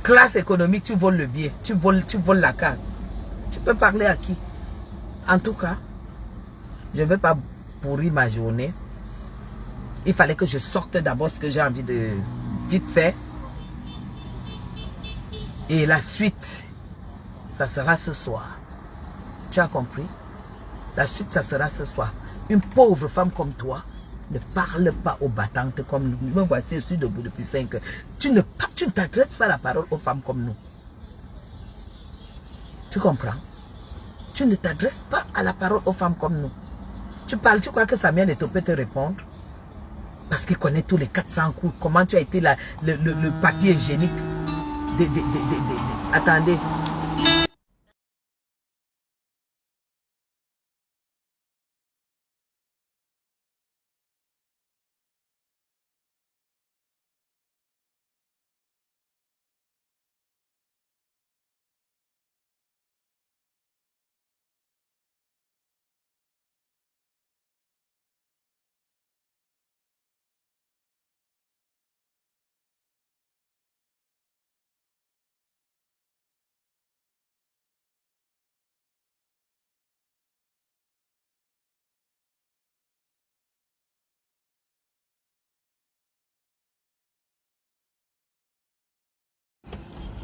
Classe économique, tu voles le billet, tu voles la carte. Tu peux parler à qui? En tout cas, je ne vais pas pourrir ma journée. Il fallait que je sorte d'abord ce que j'ai envie de vite faire. Et la suite, ça sera ce soir. Tu as compris? La suite, ça sera ce soir. Une pauvre femme comme toi ne parle pas aux battantes comme nous. Me voici, je suis debout depuis 5 heures. Tu ne t'adresses pas la parole aux femmes comme nous. Tu comprends? Tu ne t'adresses pas à la parole aux femmes comme nous. Tu parles, tu crois que Samuel Eto'o peut te répondre? Parce qu'il connaît tous les 400 coups. Comment tu as été le papier hygiénique. Attendez.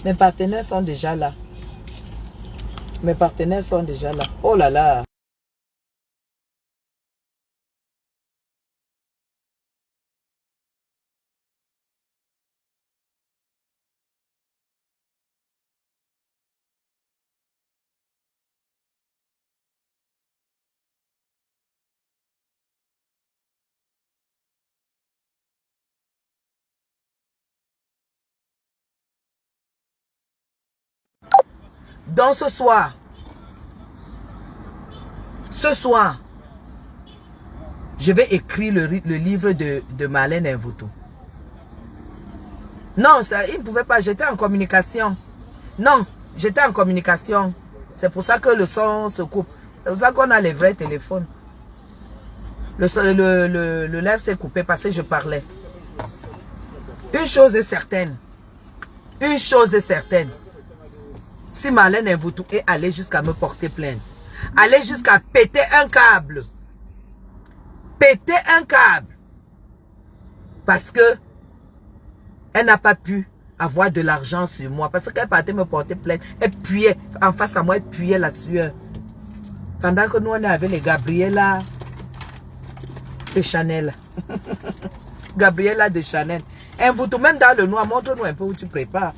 Mes partenaires sont déjà là. Mes partenaires sont déjà là. Oh là là. Donc ce soir, je vais écrire le livre de Marlène Mvuto. Non, ça, il ne pouvait pas, j'étais en communication. Non, j'étais en communication. C'est pour ça que le son se coupe. C'est pour ça qu'on a les vrais téléphones. Le live s'est coupé parce que je parlais. Une chose est certaine. Une chose est certaine. Si Marlène Mvuto est allée jusqu'à me porter plainte, aller jusqu'à péter un câble. Péter un câble. Parce que elle n'a pas pu avoir de l'argent sur moi. Parce qu'elle partait me porter plainte. Elle puait. En face à moi, elle puait la sueur. Pendant que nous, on avait les Gabriela de Chanel. Gabriela de Chanel. Mvuto, même dans le noir, montre-nous un peu où tu prépares.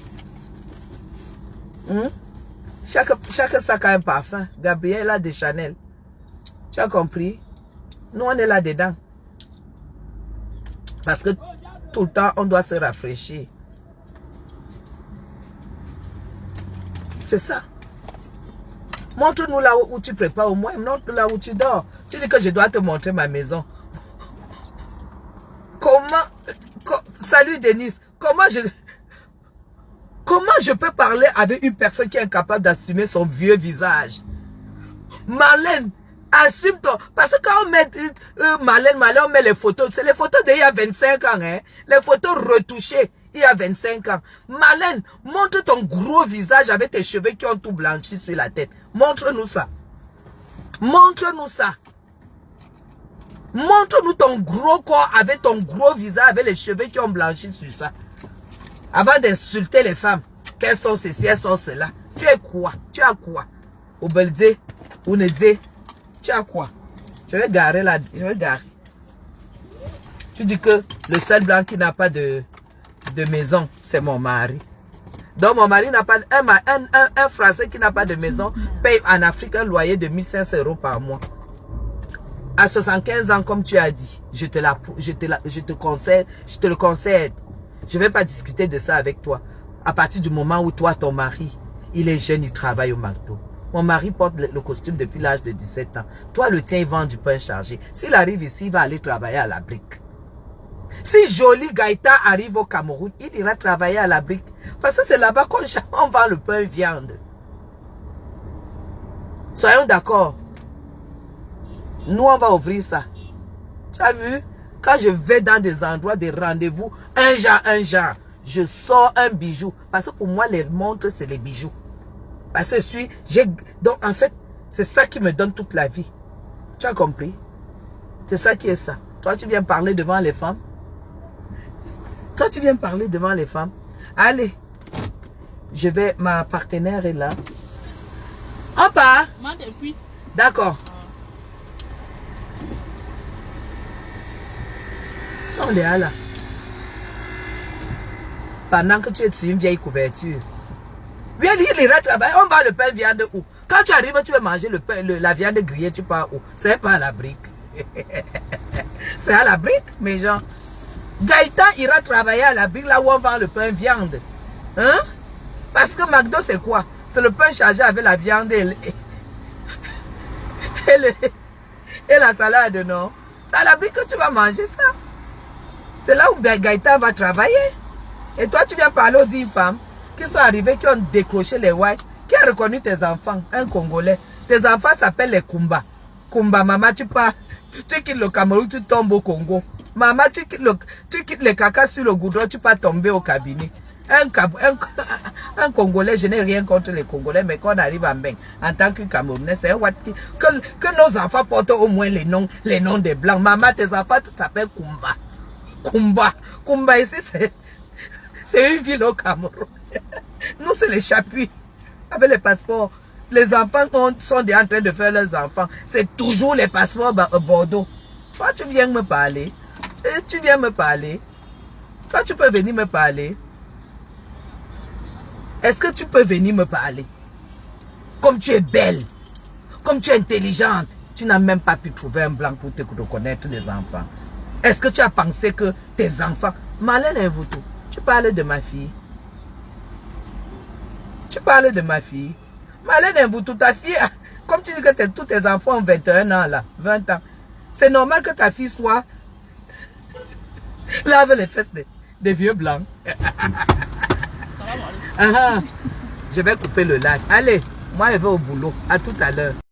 Chaque sac a un parfum. Gabriela de Chanel. Tu as compris? Nous, on est là-dedans. Parce que tout le temps, on doit se rafraîchir. C'est ça. Montre-nous là où tu prépares au moins. Montre-nous là où tu dors. Tu dis que je dois te montrer ma maison. Salut Denise. Comment je peux parler avec une personne qui est incapable d'assumer son vieux visage? Marlène, assume toi. Parce que quand on met Marlène, on met les photos. C'est les photos d'il y a 25 ans. Hein? Les photos retouchées il y a 25 ans. Marlène, montre ton gros visage avec tes cheveux qui ont tout blanchi sur la tête. Montre-nous ça. Montre-nous ça. Montre-nous ton gros corps avec ton gros visage, avec les cheveux qui ont blanchi sur ça. Avant d'insulter les femmes, qu'elles sont ceci, elles sont cela. Tu es quoi? Tu as quoi? Obelze, Ounedze, tu as quoi? Je vais garer là, je vais garer. Tu dis que le seul blanc qui n'a pas de maison, c'est mon mari. Donc mon mari n'a pas, un Français qui n'a pas de maison paye en Afrique un loyer de 1500 € par mois. À 75 ans, comme tu as dit, je te le concède. Je ne vais pas discuter de ça avec toi. À partir du moment où toi, ton mari, il est jeune, il travaille au McDo. Mon mari porte le costume depuis l'âge de 17 ans. Toi, le tien, il vend du pain chargé. S'il arrive ici, il va aller travailler à la brique. Si Joli Gaïta arrive au Cameroun, il ira travailler à la brique. Parce que c'est là-bas qu'on vend le pain et viande. Soyons d'accord. Nous, on va ouvrir ça. Tu as vu? Quand je vais dans des endroits, des rendez-vous, un genre, je sors un bijou. Parce que pour moi, les montres, c'est les bijoux. Parce que donc, en fait, c'est ça qui me donne toute la vie. Tu as compris? C'est ça qui est ça. Toi, tu viens parler devant les femmes? Toi, tu viens parler devant les femmes? Allez. Ma partenaire est là. On part? D'accord. Ils sont là. Pendant que tu es sur une vieille couverture. Viens dire, il ira travailler. On va le pain viande où? Quand tu arrives, tu veux manger la viande grillée, tu pars où? C'est pas à la brique. C'est à la brique, mes gens. Gaïta ira travailler à la brique, là où on vend le pain viande. Hein? Parce que McDo, c'est quoi? C'est le pain chargé avec la viande et la salade, non? C'est à la brique que tu vas manger ça. C'est là où Gaïta va travailler. Et toi, tu viens parler aux 10 femmes qui sont arrivées, qui ont décroché les whites, qui a reconnu tes enfants, un Congolais. Tes enfants s'appellent les Kumba. Kumba, maman, tu quittes le Cameroun, tu tombes au Congo. Maman, tu quittes les caca sur le goudron, tu peux tomber au cabinet. Un Congolais, je n'ai rien contre les Congolais, mais quand on arrive en bain, en tant que Camerounais, c'est un Wati. Que nos enfants portent au moins les noms des Blancs. Maman, tes enfants s'appellent Kumba. Kumba ici, c'est une ville au Cameroun. Nous, c'est les chapuis. Avec les passeports. Les enfants sont en train de faire leurs enfants. C'est toujours les passeports Bordeaux. Toi, tu viens me parler. Tu viens me parler. Toi, tu peux venir me parler. Est-ce que tu peux venir me parler? Comme tu es belle. Comme tu es intelligente. Tu n'as même pas pu trouver un blanc pour te reconnaître les enfants. Est-ce que tu as pensé que tes enfants... Marlène Invoutou, tu parles de ma fille. Tu parles de ma fille. Marlène Invoutou, ta fille, comme tu dis que tous tes enfants ont 21 ans là, 20 ans. C'est normal que ta fille soit là avec les fesses des vieux blancs. Je vais couper le live. Allez, moi je vais au boulot. À tout à l'heure.